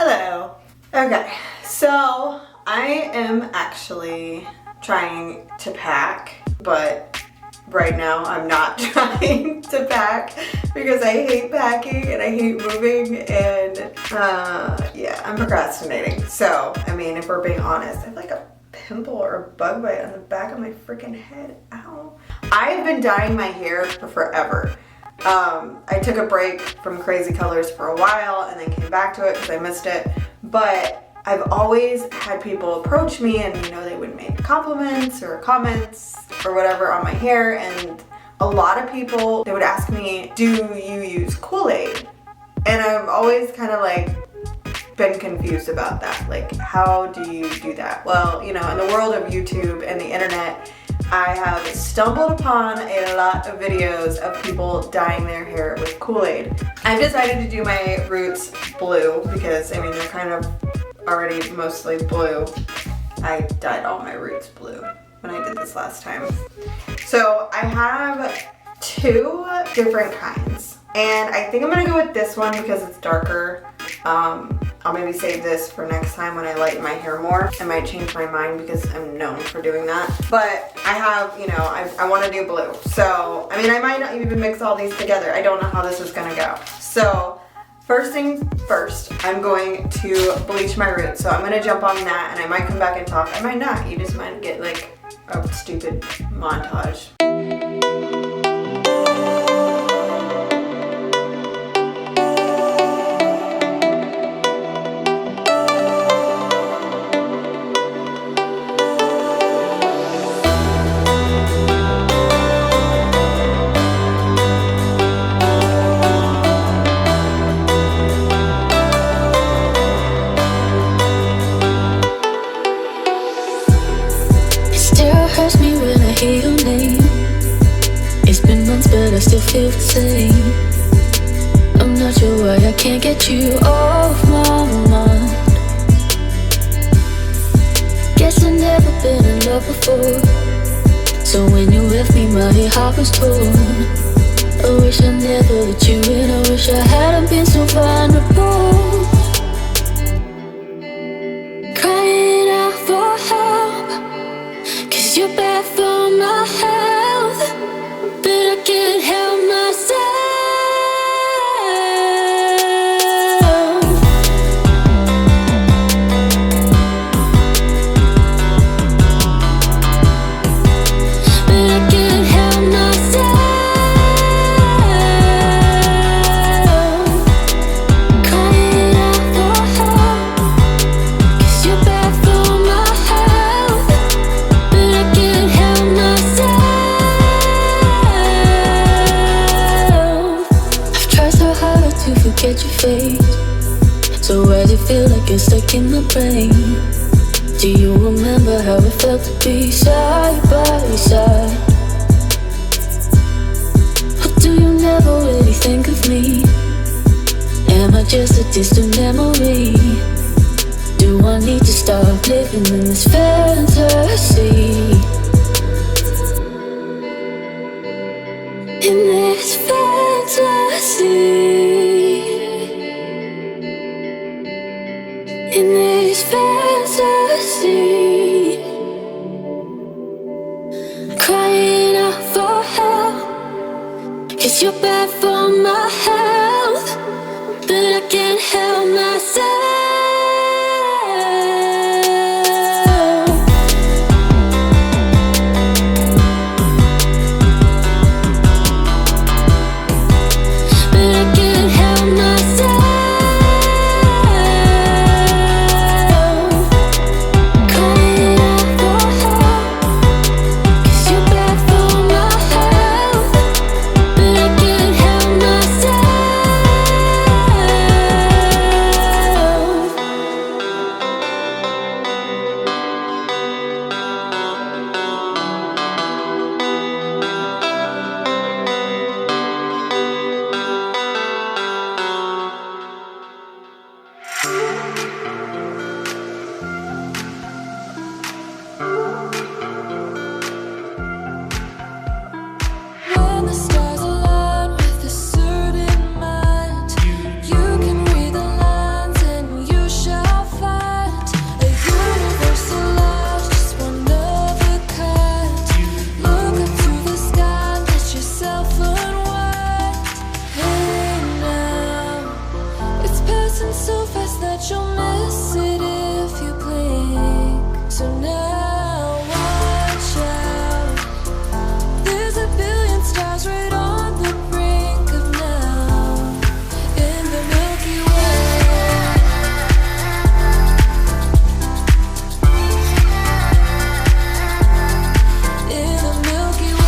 Hello. Okay, so I am actually trying to pack, but right now I'm not trying to pack because I hate packing and I hate moving and yeah, I'm procrastinating. So, I mean, if we're being honest, I have like a pimple or a bug bite on the back of my freaking head. Ow. I've been dyeing my hair for forever. I took a break from crazy colors for a while and then came back to it because I missed it. But I've always had people approach me and, you know, they would make compliments or comments or whatever on my hair. And a lot of people, they would ask me, do you use Kool-Aid? And I've always kind of like been confused about that. Like, how do you do that? Well, you know, in the world of YouTube and the internet, I have stumbled upon a lot of videos of people dyeing their hair with Kool-Aid. I've decided to do my roots blue because, I mean, they're kind of already mostly blue. I dyed all my roots blue when I did this last time. So I have two different kinds. And I think I'm gonna go with this one because it's darker. I'll maybe save this for next time when I lighten my hair more. I might change my mind because I'm known for doing that. But I have, you know, I want to do blue. So, I mean, I might not even mix all these together. I don't know how this is going to go. So, first things first, I'm going to bleach my roots. So I'm going to jump on that and I might come back and talk. I might not. You just might get like a stupid montage. Hurts me when I hear your name. It's been months but I still feel the same. I'm not sure why I can't get you off my mind. Guess I've never been in love before. So when you left me my heart was torn. I wish I never let you in. I wish I hadn't been so vulnerable. Crying out for help, you're bad for my health, but I can't help myself. But I can't help myself. Crying out for help, 'cause you're bad for my health, but I can't help myself. I've tried so hard to forget your face. So why do you feel like you're stuck in my brain? Do you remember how it felt to be side by side? Or do you never really think of me? Am I just a distant memory? Do I need to stop living in this fantasy? In this fantasy. In this fantasy. Crying out for help, 'cause you're bad for my health, but I can't help myself. But I can't that you'll miss it if you blink. So now watch out. There's a billion stars right on the brink of now in the Milky Way. In the Milky Way.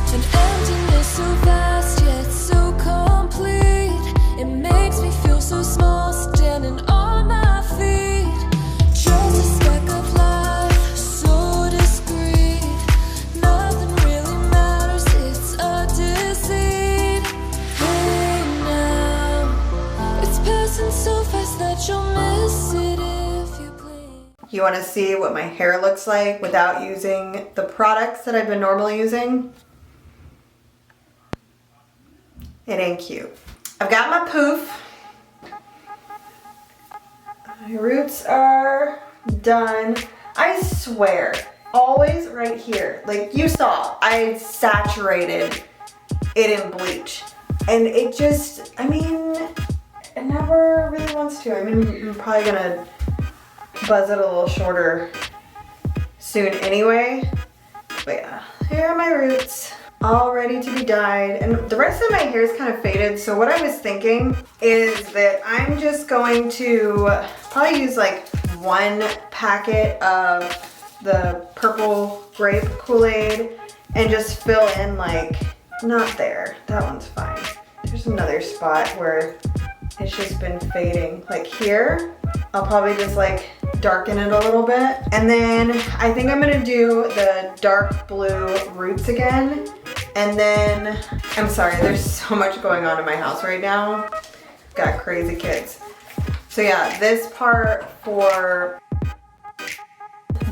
An emptiness so vast yet so complete. It makes me feel so small standing on my feet. Just a speck of life, so discreet. Nothing really matters, it's a deceit. Hey now, it's passing so fast that you'll miss it if you blink. You want to see what my hair looks like without using the products that I've been normally using? It ain't cute. I've got my poof. My roots are done. I swear, always right here. Like you saw, I saturated it in bleach. And it just, I mean, it never really wants to. I mean, I'm probably gonna buzz it a little shorter soon anyway. But yeah, here are my roots, all ready to be dyed. And the rest of my hair is kind of faded, so what I was thinking is that I'm just going to probably use like 1 packet of the purple grape Kool-Aid and just fill in like, not there, that one's fine. There's another spot where it's just been fading. Like here, I'll probably just like darken it a little bit. And then I think I'm gonna do the dark blue roots again. And then, I'm sorry, there's so much going on in my house right now. Got crazy kids. So yeah, this part for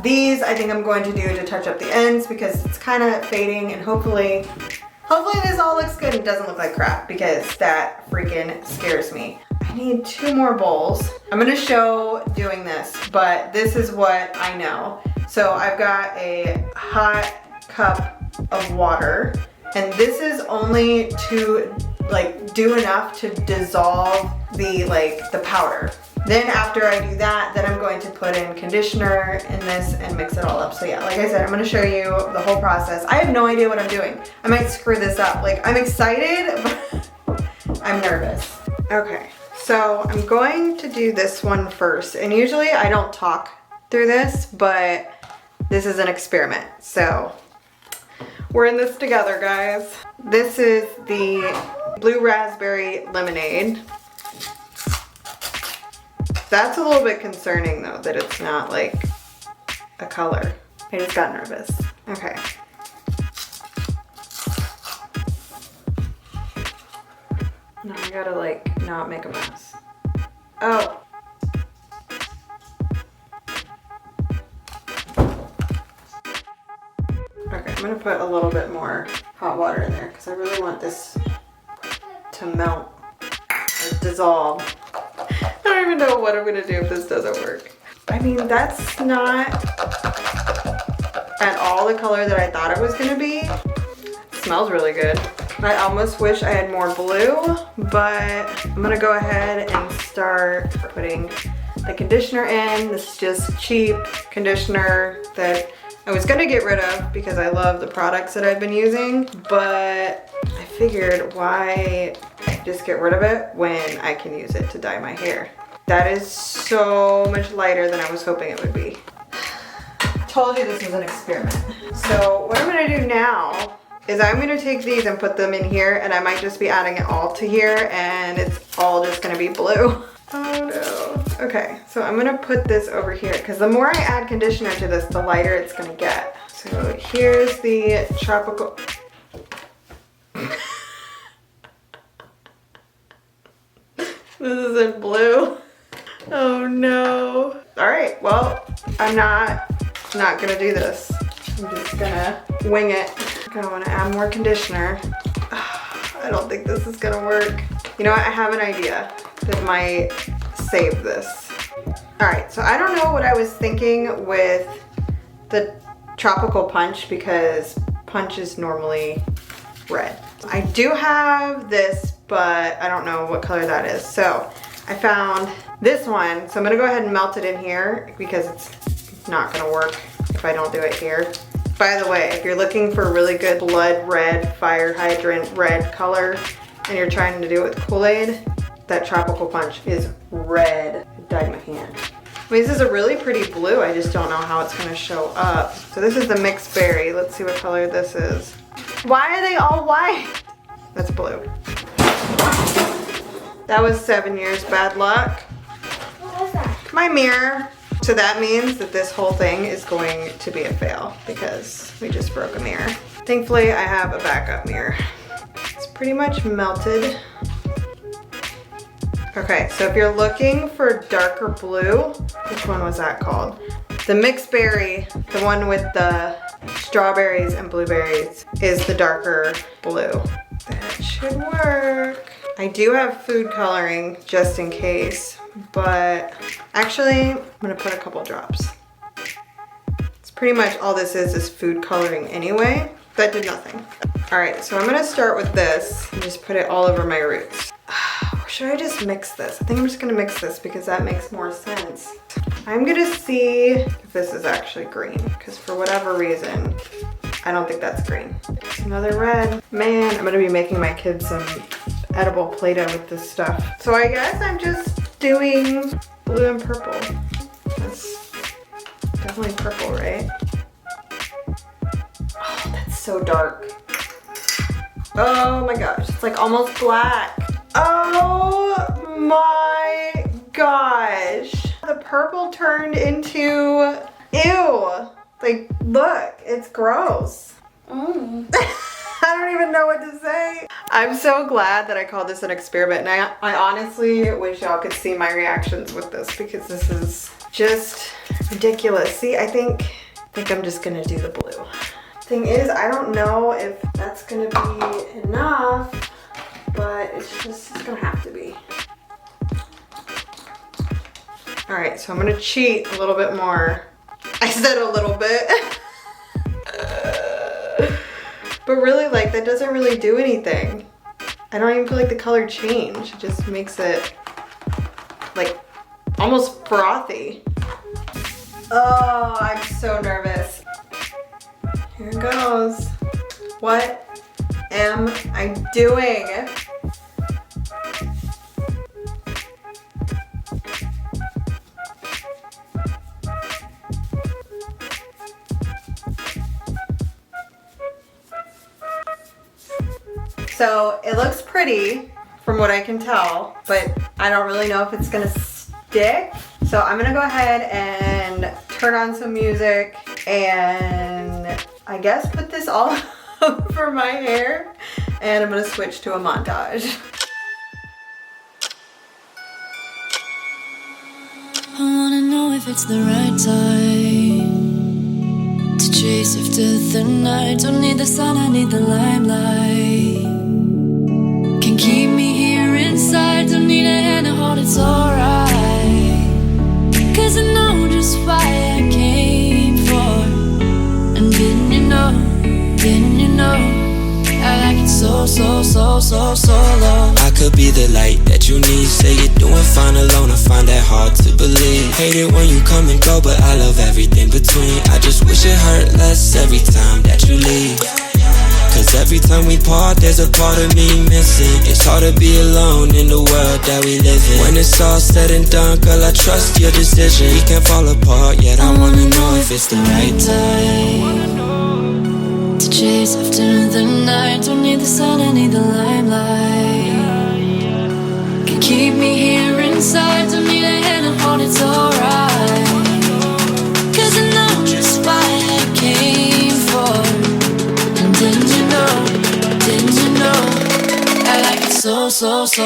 these, I think I'm going to do to touch up the ends because it's kind of fading, and hopefully this all looks good and doesn't look like crap, because that freaking scares me. I need 2 more bowls. I'm gonna show doing this, but this is what I know. So I've got a hot cup of water, and this is only to like do enough to dissolve the powder. Then after I do that, then I'm going to put in conditioner in this and mix it all up. So yeah, like I said, I'm gonna show you the whole process. I have no idea what I'm doing. I might screw this up. Like, I'm excited, but I'm nervous. Okay, so I'm going to do this one first. And usually I don't talk through this, but this is an experiment. So we're in this together, guys. This is the blue raspberry lemonade. That's a little bit concerning though, that it's not like a color. I just got nervous. Okay. Now I gotta like not make a mess. Oh. Okay, I'm gonna put a little bit more hot water in there because I really want this to melt or dissolve. I don't even know what I'm gonna do if this doesn't work. I mean, that's not at all the color that I thought it was gonna be. It smells really good. I almost wish I had more blue, but I'm gonna go ahead and start putting the conditioner in. This is just cheap conditioner that I was gonna get rid of because I love the products that I've been using, but I figured why just get rid of it when I can use it to dye my hair. That is so much lighter than I was hoping it would be. Told you this was an experiment. So what I'm gonna do now is I'm gonna take these and put them in here, and I might just be adding it all to here, and it's all just gonna be blue. Oh no. Okay, so I'm gonna put this over here because the more I add conditioner to this, the lighter it's gonna get. So here's the tropical. This isn't blue. Oh no. All right, well, I'm not gonna do this. I'm just gonna wing it. I wanna add more conditioner. I don't think this is gonna work. You know what, I have an idea that might save this. All right, so I don't know what I was thinking with the tropical punch, because punch is normally red. I do have this, but I don't know what color that is. So I found this one. So I'm gonna go ahead and melt it in here because it's not gonna work if I don't do it here. By the way, if you're looking for really good blood red, fire hydrant red color, and you're trying to do it with Kool-Aid, that tropical punch is red. I dyed my hand. I mean, this is a really pretty blue. I just don't know how it's gonna show up. So this is the mixed berry. Let's see what color this is. Why are they all white? That's blue. That was 7 years bad luck. What was that? My mirror. So that means that this whole thing is going to be a fail because we just broke a mirror. Thankfully, I have a backup mirror. It's pretty much melted. Okay, so if you're looking for darker blue, which one was that called? The mixed berry, the one with the strawberries and blueberries, is the darker blue. That should work. I do have food coloring just in case, but actually I'm gonna put a couple drops. It's pretty much all this is food coloring anyway. That did nothing. All right, so I'm gonna start with this and just put it all over my roots. Or should I just mix this? I think I'm just gonna mix this because that makes more sense. I'm gonna see if this is actually green because for whatever reason, I don't think that's green. It's another red. Man, I'm gonna be making my kids some edible Play-Doh with this stuff. So I guess I'm just doing blue and purple. That's definitely purple, right? Oh, that's so dark. Oh my gosh, it's like almost black. Oh my gosh. The purple turned into, ew. Like, look, it's gross. I don't even know what to say. I'm so glad that I called this an experiment, and I honestly wish y'all could see my reactions with this because this is just ridiculous. See, I think I'm just gonna do the blue. Thing is, I don't know if that's gonna be enough, but it's gonna have to be. All right, so I'm gonna cheat a little bit more. I said a little bit. But really, like, that doesn't really do anything. I don't even feel like the color changed. It just makes it, like, almost frothy. Oh, I'm so nervous. Here it goes. What am I doing? So it looks pretty from what I can tell, but I don't really know if it's gonna stick. So I'm gonna go ahead and turn on some music and I guess put this all over my hair, and I'm gonna switch to a montage. I wanna know if it's the right time to chase after the night. Don't need the sun, I need the limelight. Can keep me here inside. Don't need a hand to hold, it's alright. Cause I know just why I came for. And didn't you know, I like it so low. I could be the light that you need. Say you're doing fine alone, I find that hard to believe. Hate it when you come and go, but I love everything between. I just wish it hurt less every time that you leave. Cause every time we part, there's a part of me missing. It's hard to be alone in the world that we live in. When it's all said and done, girl, I trust your decision. We can't fall apart, yet I wanna know if it's the right time to chase after the night. Don't need the sun, I need the limelight. Can keep me here inside. Don't need a hand to hold, it's alright. Cause I know just why I came for. And didn't you know, I like it so low. So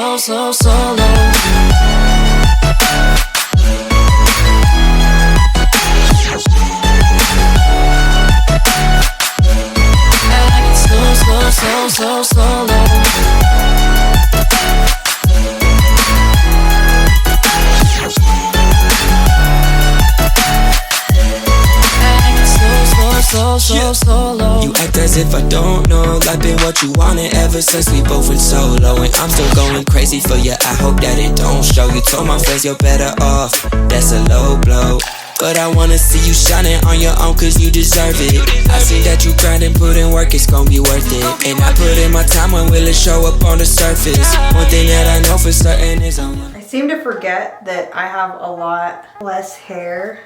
low. You act as if I don't know. Life been what you wanted ever since we both went solo. And I'm still going crazy for you, I hope that it don't show. You told my friends you're better off, that's a low blow. But I wanna see you shining on your own, cause you deserve it. I see that you grind and put in work, it's gonna be worth it. And I put in my time, when will it show up on the surface? One thing that I know for certain is I seem to forget that I have a lot less hair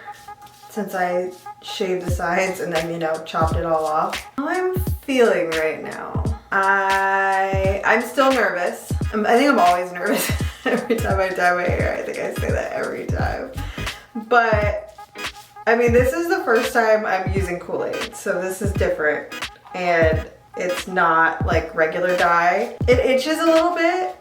since I shaved the sides and then, you know, chopped it all off. How I'm feeling right now. I'm still nervous. I think I'm always nervous every time I dye my hair. I think I say that every time. But I mean, this is the first time I'm using Kool-Aid, so this is different. And it's not like regular dye. It itches a little bit,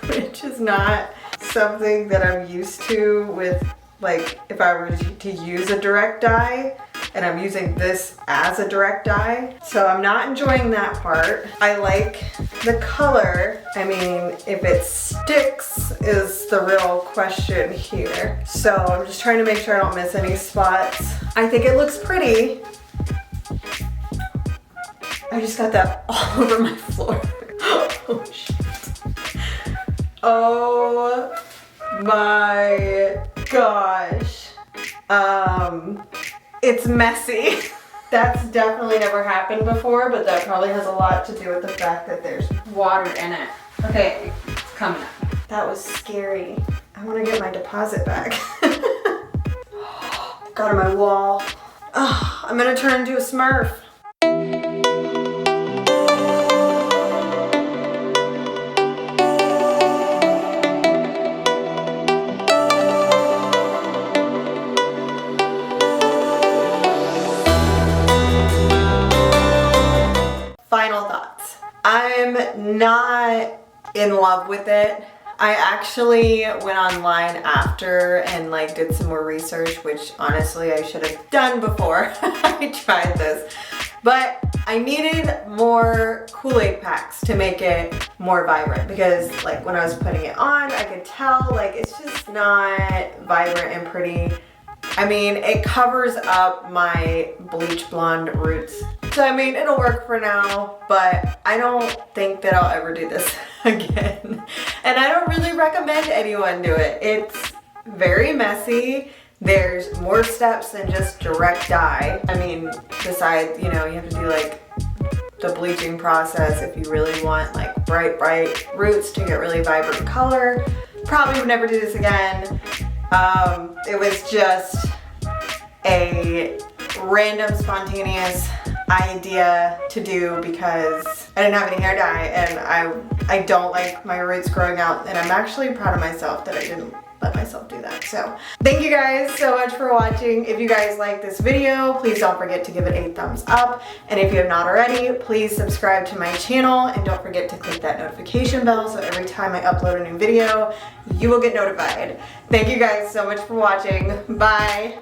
which is not something that I'm used to with, like, if I were to use a direct dye, and I'm using this as a direct dye. So I'm not enjoying that part. I like the color. I mean, if it sticks is the real question here. So I'm just trying to make sure I don't miss any spots. I think it looks pretty. I just got that all over my floor. Oh shit. Oh my gosh. It's messy. That's definitely never happened before, but that probably has a lot to do with the fact that there's water in it. Okay, it's coming up. That was scary. I want to get my deposit back. Got on my wall. Oh, I'm gonna turn into a Smurf. Final thoughts. I'm not in love with it. I actually went online after and like did some more research, which honestly I should have done before I tried this. But I needed more Kool-Aid packs to make it more vibrant, because like when I was putting it on, I could tell like it's just not vibrant and pretty. I mean, it covers up my bleach blonde roots. So I mean, it'll work for now, but I don't think that I'll ever do this again. And I don't really recommend anyone do it. It's very messy. There's more steps than just direct dye. I mean, besides, you know, you have to do like the bleaching process if you really want like bright roots to get really vibrant color. Probably would never do this again. It was just a random spontaneous idea to do because I didn't have any hair dye and I don't like my roots growing out, and I'm actually proud of myself that I didn't let myself do that. So thank you guys so much for watching. If you guys like this video, please don't forget to give it a thumbs up, and if you have not already, please subscribe to my channel and don't forget to click that notification bell so every time I upload a new video you will get notified. Thank you guys so much for watching. Bye.